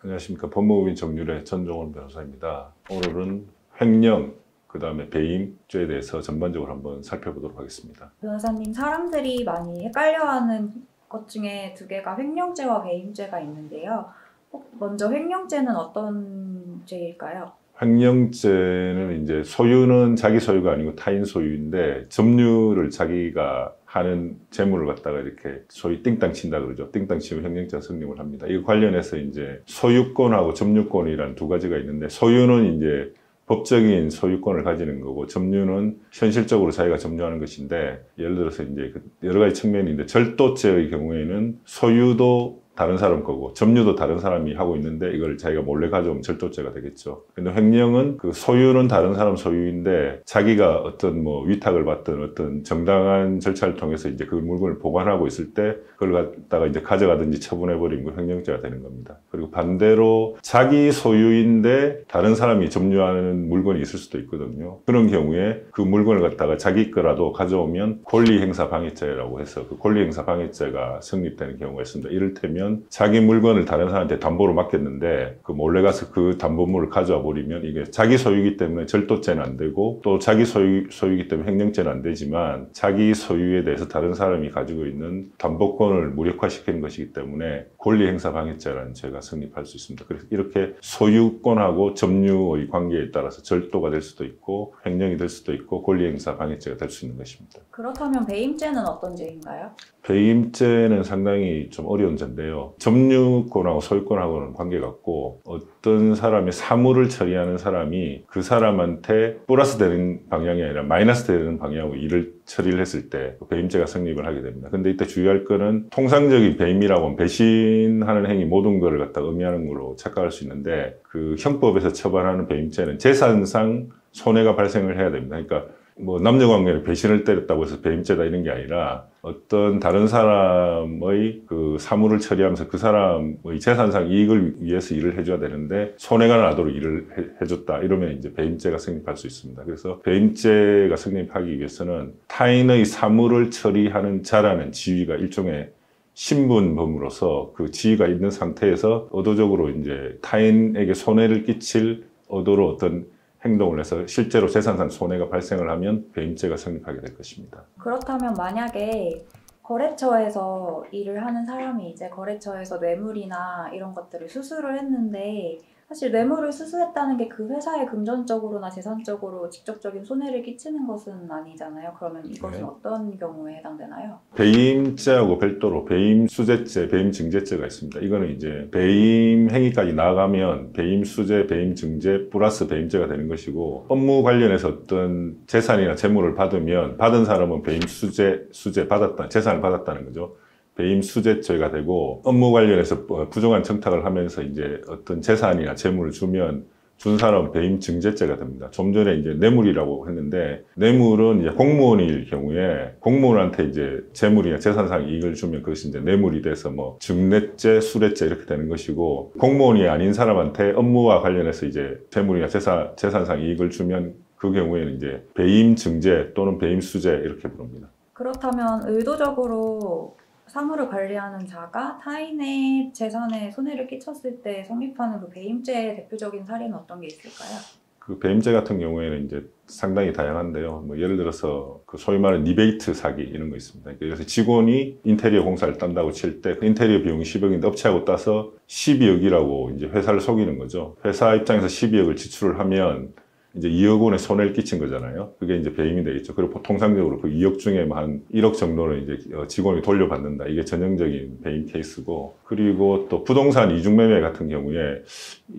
안녕하십니까. 법무법인 정유래 전종원 변호사입니다. 오늘은 횡령, 그 다음에 배임죄에 대해서 전반적으로 한번 살펴보도록 하겠습니다. 변호사님, 사람들이 많이 헷갈려하는 것 중에 두 개가 횡령죄와 배임죄가 있는데요. 먼저 횡령죄는 어떤 죄일까요? 횡령죄는 이제 소유는 자기 소유가 아니고 타인 소유인데 점유를 자기가 하는 재물을 갖다가 이렇게 소위 띵땅 친다 그러죠. 띵땅 치면 횡령죄가 성립을 합니다. 이거 관련해서 이제 소유권하고 점유권이라는 두 가지가 있는데, 소유는 이제 법적인 소유권을 가지는 거고, 점유는 현실적으로 자기가 점유하는 것인데, 예를 들어서 이제 여러 가지 측면인데, 절도죄의 경우에는 소유도 다른 사람 거고 점유도 다른 사람이 하고 있는데 이걸 자기가 몰래 가져오면 절도죄가 되겠죠. 근데 횡령은 그 소유는 다른 사람 소유인데 자기가 어떤 뭐 위탁을 받든 어떤 정당한 절차를 통해서 이제 그 물건을 보관하고 있을 때 그걸 갖다가 이제 가져가든지 처분해버리는 거 횡령죄가 되는 겁니다. 그리고 반대로 자기 소유인데 다른 사람이 점유하는 물건이 있을 수도 있거든요. 그런 경우에 그 물건을 갖다가 자기 거라도 가져오면 권리행사방해죄라고 해서 그 권리행사방해죄가 성립되는 경우가 있습니다. 이를테면 자기 물건을 다른 사람한테 담보로 맡겼는데 그 몰래 가서 그 담보물을 가져와 버리면 이게 자기 소유이기 때문에 절도죄는 안 되고, 또 자기 소유이기 때문에 횡령죄는 안 되지만 자기 소유에 대해서 다른 사람이 가지고 있는 담보권을 무력화시키는 것이기 때문에 권리행사방해죄라는 죄가 성립할 수 있습니다. 그래서 이렇게 소유권하고 점유의 관계에 따라서 절도가 될 수도 있고 횡령이 될 수도 있고 권리행사방해죄가 될 수 있는 것입니다. 그렇다면 배임죄는 어떤 죄인가요? 배임죄는 상당히 좀 어려운 죄인데요. 점유권하고 소유권하고는 관계가 없고, 어떤 사람이 사물을 처리하는 사람이 그 사람한테 플러스 되는 방향이 아니라 마이너스 되는 방향으로 일을 처리를 했을 때 배임죄가 성립을 하게 됩니다. 근데 이때 주의할 거는, 통상적인 배임이라고 하면 배신하는 행위 모든 것을 갖다 의미하는 걸로 착각할 수 있는데, 그 형법에서 처벌하는 배임죄는 재산상 손해가 발생을 해야 됩니다. 그러니까 뭐 남녀관계를 배신을 때렸다고 해서 배임죄다 이런 게 아니라, 어떤 다른 사람의 그 사물을 처리하면서 그 사람의 재산상 이익을 위해서 일을 해줘야 되는데 손해가 나도록 일을 해줬다, 이러면 이제 배임죄가 성립할 수 있습니다. 그래서 배임죄가 성립하기 위해서는 타인의 사물을 처리하는 자라는 지위가 일종의 신분범으로서 그 지위가 있는 상태에서 의도적으로 이제 타인에게 손해를 끼칠 의도로 어떤 행동을 해서 실제로 재산상 손해가 발생을 하면 배임죄가 성립하게 될 것입니다. 그렇다면 만약에 거래처에서 일을 하는 사람이 이제 거래처에서 뇌물이나 이런 것들을 수수를 했는데, 사실 뇌물을 수수했다는 게 그 회사에 금전적으로나 재산적으로 직접적인 손해를 끼치는 것은 아니잖아요. 그러면 이것은 네. 어떤 경우에 해당되나요? 배임죄하고 별도로 배임수재죄, 배임증재죄가 있습니다. 이거는 이제 배임 행위까지 나아가면 배임수재, 배임증재 플러스 배임죄가 되는 것이고, 업무 관련해서 어떤 재산이나 재물을 받으면 받은 사람은 배임수재, 받았다, 재산을 받았다는 거죠. 배임수재죄가 되고, 업무 관련해서 부정한 청탁을 하면서 이제 어떤 재산이나 재물을 주면 준 사람은 배임증재죄가 됩니다. 좀 전에 이제 뇌물이라고 했는데, 뇌물은 이제 공무원일 경우에 공무원한테 이제 재물이나 재산상 이익을 주면 그것이 이제 뇌물이 돼서 뭐 증례죄, 수뢰죄 이렇게 되는 것이고, 공무원이 아닌 사람한테 업무와 관련해서 이제 재물이나 재산상 이익을 주면 그 경우에는 이제 배임증재 또는 배임수재 이렇게 부릅니다. 그렇다면 의도적으로 사물을 관리하는 자가 타인의 재산에 손해를 끼쳤을 때 성립하는 그 배임죄의 대표적인 사례는 어떤 게 있을까요? 그 배임죄 같은 경우에는 이제 상당히 다양한데요. 뭐 예를 들어서 그 소위 말하는 리베이트 사기 이런 거 있습니다. 그래서 직원이 인테리어 공사를 딴다고 칠 때 그 인테리어 비용이 10억인데 업체하고 따서 12억이라고 이제 회사를 속이는 거죠. 회사 입장에서 12억을 지출을 하면 이제 2억 원의 손해를 끼친 거잖아요. 그게 이제 배임이 되겠죠. 그리고 통상적으로 그 2억 중에 한 1억 정도는 이제 직원이 돌려받는다. 이게 전형적인 배임 케이스고, 그리고 또 부동산 이중매매 같은 경우에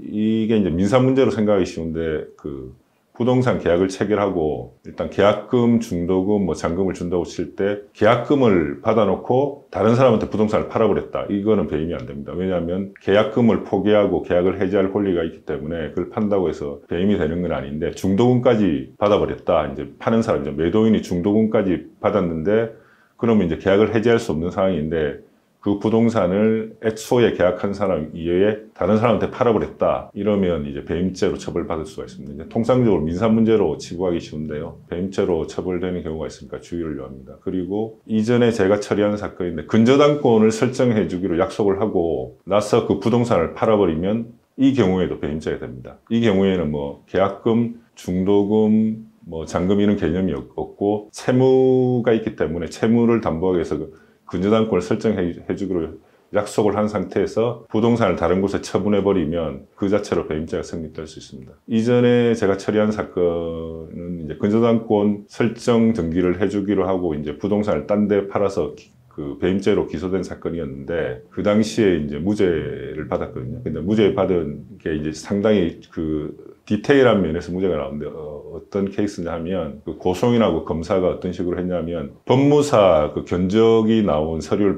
이게 이제 민사 문제로 생각하기 쉬운데, 그 부동산 계약을 체결하고 일단 계약금, 중도금, 뭐 잔금을 준다고 칠 때 계약금을 받아놓고 다른 사람한테 부동산을 팔아버렸다. 이거는 배임이 안 됩니다. 왜냐하면 계약금을 포기하고 계약을 해지할 권리가 있기 때문에 그걸 판다고 해서 배임이 되는 건 아닌데, 중도금까지 받아버렸다. 이제 파는 사람이죠. 매도인이 중도금까지 받았는데 그러면 이제 계약을 해지할 수 없는 상황인데 그 부동산을 애초에 계약한 사람 이외에 다른 사람한테 팔아버렸다. 이러면 이제 배임죄로 처벌받을 수가 있습니다. 이제 통상적으로 민사 문제로 치부하기 쉬운데요. 배임죄로 처벌되는 경우가 있으니까 주의를 요합니다. 그리고 이전에 제가 처리한 사건인데 근저당권을 설정해 주기로 약속을 하고 나서 그 부동산을 팔아버리면 이 경우에도 배임죄가 됩니다. 이 경우에는 뭐 계약금, 중도금, 뭐 잔금 이런 개념이 없고 채무가 있기 때문에 채무를 담보하기 위해서 근저당권을 설정해 주기로 약속을 한 상태에서 부동산을 다른 곳에 처분해버리면 그 자체로 배임죄가 성립될 수 있습니다. 이전에 제가 처리한 사건은 이제 근저당권 설정 등기를 해주기로 하고 이제 부동산을 딴 데 팔아서 그 배임죄로 기소된 사건이었는데 그 당시에 이제 무죄를 받았거든요. 근데 무죄 받은 게 이제 상당히 그 디테일한 면에서 무죄가 나오는데 어떤 케이스냐 하면 그 고소인하고 검사가 어떤 식으로 했냐면 법무사 그 견적이 나온 서류를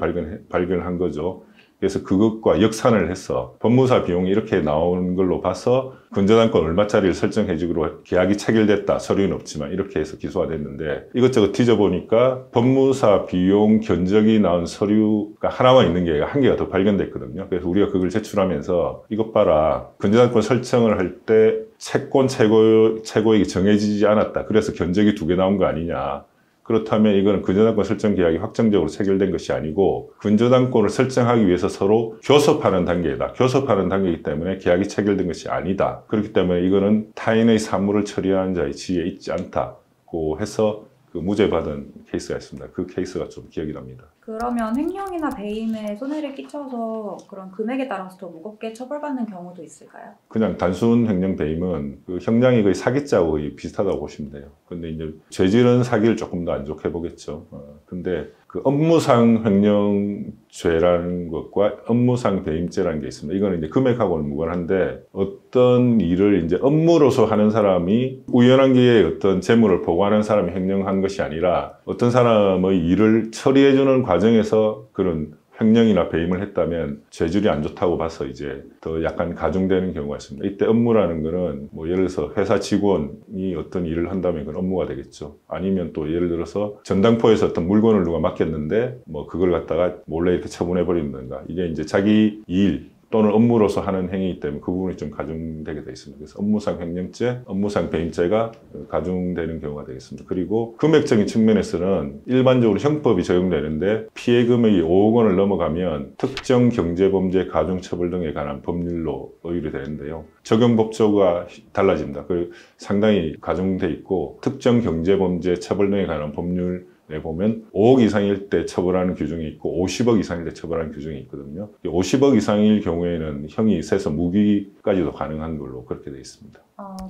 발견한 거죠. 그래서 그것과 역산을 해서 법무사 비용이 이렇게 나온 걸로 봐서 근저당권 얼마짜리를 설정해 주기로 계약이 체결됐다. 서류는 없지만 이렇게 해서 기소가 됐는데 이것저것 뒤져보니까 법무사 비용 견적이 나온 서류가 하나만 있는 게 한 개가 더 발견됐거든요. 그래서 우리가 그걸 제출하면서 이것 봐라. 근저당권 설정을 할 때 채권 최고액이 정해지지 않았다. 그래서 견적이 2개 나온 거 아니냐. 그렇다면 이거는 근저당권 설정 계약이 확정적으로 체결된 것이 아니고 근저당권을 설정하기 위해서 서로 교섭하는 단계이다. 교섭하는 단계이기 때문에 계약이 체결된 것이 아니다. 그렇기 때문에 이거는 타인의 사물을 처리하는 자의 지위에 있지 않다고 해서 그 무죄받은 케이스가 있습니다. 그 케이스가 좀 기억이 납니다. 그러면 횡령이나 배임에 손해를 끼쳐서 그런 금액에 따라서 더 무겁게 처벌받는 경우도 있을까요? 그냥 단순 횡령 배임은 그 형량이 거의 사기죄하고 거의 비슷하다고 보시면 돼요. 근데 이제 죄질은 사기를 조금 더 안 좋게 보겠죠. 근데 그 업무상 횡령죄라는 것과 업무상 배임죄라는 게 있습니다. 이거는 이제 금액하고는 무관한데 어떤 일을 이제 업무로서 하는 사람이 우연한 기회에 어떤 재물을 보관하는 사람이 횡령한 것이 아니라 어떤 사람의 일을 처리해주는 과정에서 그런 횡령이나 배임을 했다면 죄질이 안 좋다고 봐서 이제 더 약간 가중되는 경우가 있습니다. 이때 업무라는 거는 뭐 예를 들어서 회사 직원이 어떤 일을 한다면 그건 업무가 되겠죠. 아니면 또 예를 들어서 전당포에서 어떤 물건을 누가 맡겼는데 뭐 그걸 갖다가 몰래 이렇게 처분해 버린다든가 이게 이제 자기 일 또는 업무로서 하는 행위이기 때문에 그 부분이 좀 가중되게 되어 있습니다. 그래서 업무상 횡령죄, 업무상 배임죄가 가중되는 경우가 되겠습니다. 그리고 금액적인 측면에서는 일반적으로 형법이 적용되는데 피해 금액이 5억 원을 넘어가면 특정 경제범죄 가중처벌 등에 관한 법률로 의율이 되는데요. 적용 법조가 달라집니다. 그 상당히 가중돼 있고 특정 경제범죄 처벌 등에 관한 법률 보면 5억 이상일 때 처벌하는 규정이 있고 50억 이상일 때 처벌하는 규정이 있거든요. 50억 이상일 경우에는 형이 세서 무기까지도 가능한 걸로 그렇게 되어 있습니다.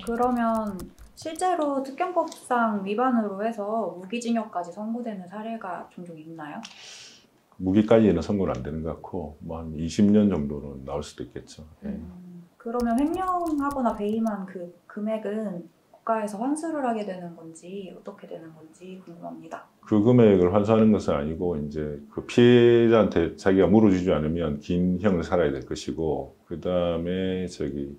그러면 실제로 특경법상 위반으로 해서 무기징역까지 선고되는 사례가 종종 있나요? 무기까지는 선고는 안 되는 것 같고 뭐 한 20년 정도는 나올 수도 있겠죠. 예. 그러면 횡령하거나 배임한 그 금액은 국가에서 환수를 하게 되는 건지 어떻게 되는 건지 궁금합니다. 그 금액을 환수하는 것은 아니고 이제 그 피해자한테 자기가 물어주지 않으면 긴 형을 살아야 될 것이고 그 다음에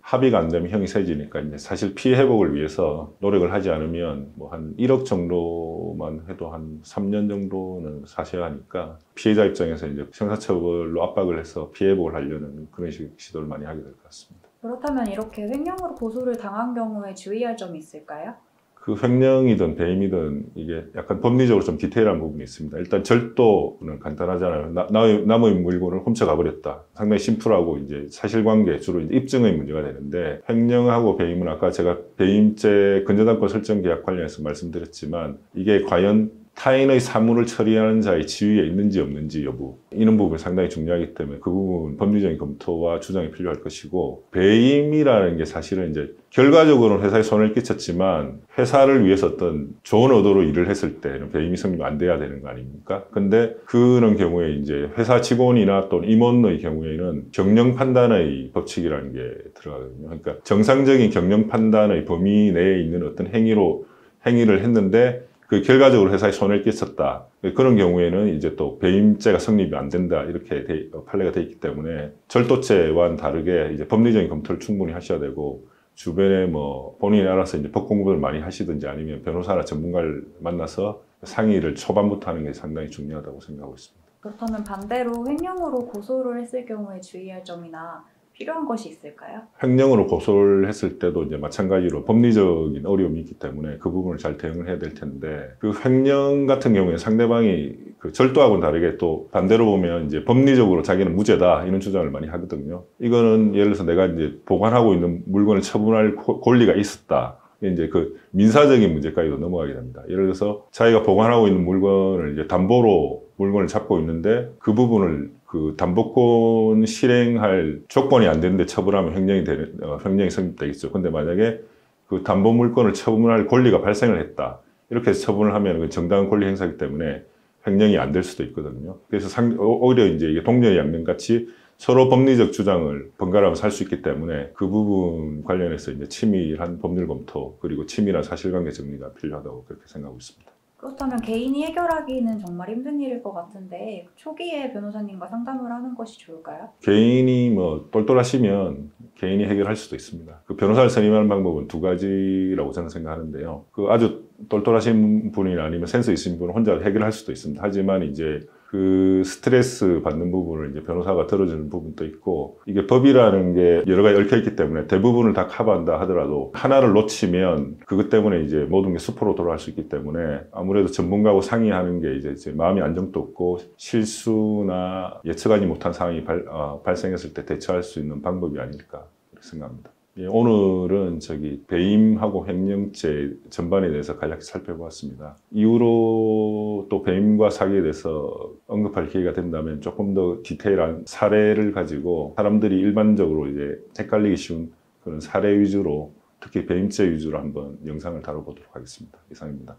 합의가 안 되면 형이 세지니까 이제 사실 피해 회복을 위해서 노력을 하지 않으면 뭐 한 1억 정도만 해도 한 3년 정도는 사셔야 하니까 피해자 입장에서 이제 형사처벌로 압박을 해서 피해 회복을 하려는 그런 시도를 많이 하게 될 것 같습니다. 그렇다면 이렇게 횡령으로 고소를 당한 경우에 주의할 점이 있을까요? 그 횡령이든 배임이든 이게 약간 법리적으로 좀 디테일한 부분이 있습니다. 일단 절도는 간단하잖아요. 남의 물건을 훔쳐가 버렸다. 상당히 심플하고 이제 사실관계 주로 이제 입증의 문제가 되는데 횡령하고 배임은 아까 제가 배임죄 근저당권 설정 계약 관련해서 말씀드렸지만 이게 과연 타인의 사물을 처리하는 자의 지위에 있는지 없는지 여부 이런 부분이 상당히 중요하기 때문에 그 부분 법리적인 검토와 주장이 필요할 것이고 배임이라는 게 사실은 이제 결과적으로는 회사에 손해를 끼쳤지만 회사를 위해서 어떤 좋은 의도로 일을 했을 때는 배임이 성립 안 돼야 되는 거 아닙니까? 근데 그런 경우에 이제 회사 직원이나 또는 임원의 경우에는 경영 판단의 법칙이라는 게 들어가거든요. 그러니까 정상적인 경영 판단의 범위 내에 있는 어떤 행위를 했는데 그 결과적으로 회사에 손해를 끼쳤다. 그런 경우에는 이제 또 배임죄가 성립이 안 된다. 이렇게 판례가 되어 있기 때문에 절도죄와는 다르게 이제 법리적인 검토를 충분히 하셔야 되고 주변에 뭐 본인이 알아서 이제 법 공부를 많이 하시든지 아니면 변호사나 전문가를 만나서 상의를 초반부터 하는 게 상당히 중요하다고 생각하고 있습니다. 그렇다면 반대로 횡령으로 고소를 했을 경우에 주의할 점이나 필요한 것이 있을까요? 횡령으로 고소를 했을 때도 이제 마찬가지로 법리적인 어려움이 있기 때문에 그 부분을 잘 대응을 해야 될 텐데, 그 횡령 같은 경우에 상대방이 그 절도하고는 다르게 또 반대로 보면 이제 법리적으로 자기는 무죄다 이런 주장을 많이 하거든요. 이거는 예를 들어서 내가 이제 보관하고 있는 물건을 처분할 권리가 있었다. 이제 그 민사적인 문제까지도 넘어가게 됩니다. 예를 들어서 자기가 보관하고 있는 물건을 이제 담보로 물건을 잡고 있는데 그 부분을 그 담보권 실행할 조건이 안 되는데 처분하면 횡령이 성립되겠죠. 근데 만약에 그 담보 물건을 처분할 권리가 발생을 했다. 이렇게 해서 처분을 하면 그 정당한 권리 행사이기 때문에 횡령이 안 될 수도 있거든요. 그래서 오히려 이제 이게 동료양면같이 서로 법리적 주장을 번갈아가면서 할 수 있기 때문에 그 부분 관련해서 이제 치밀한 법률 검토 그리고 치밀한 사실관계 정리가 필요하다고 그렇게 생각하고 있습니다. 그렇다면 개인이 해결하기는 정말 힘든 일일 것 같은데 초기에 변호사님과 상담을 하는 것이 좋을까요? 개인이 뭐 똘똘하시면 개인이 해결할 수도 있습니다. 그 변호사를 선임하는 방법은 두 가지라고 저는 생각하는데요. 그 아주 똘똘하신 분이나 아니면 센스 있으신 분은 혼자 해결할 수도 있습니다. 하지만 이제 그 스트레스 받는 부분을 이제 변호사가 들어주는 부분도 있고, 이게 법이라는 게 여러 가지 얽혀 있기 때문에 대부분을 다 커버한다 하더라도 하나를 놓치면 그것 때문에 이제 모든 게 수포로 돌아갈 수 있기 때문에 아무래도 전문가하고 상의하는 게 이제 마음이 안정도 없고 실수나 예측하지 못한 상황이 발생했을 때 대처할 수 있는 방법이 아닐까 그렇게 생각합니다. 예, 오늘은 배임하고 횡령죄 전반에 대해서 간략히 살펴보았습니다. 이후로 또 배임과 사기에 대해서 언급할 기회가 된다면 조금 더 디테일한 사례를 가지고 사람들이 일반적으로 이제 헷갈리기 쉬운 그런 사례 위주로, 특히 배임죄 위주로 한번 영상을 다뤄보도록 하겠습니다. 이상입니다.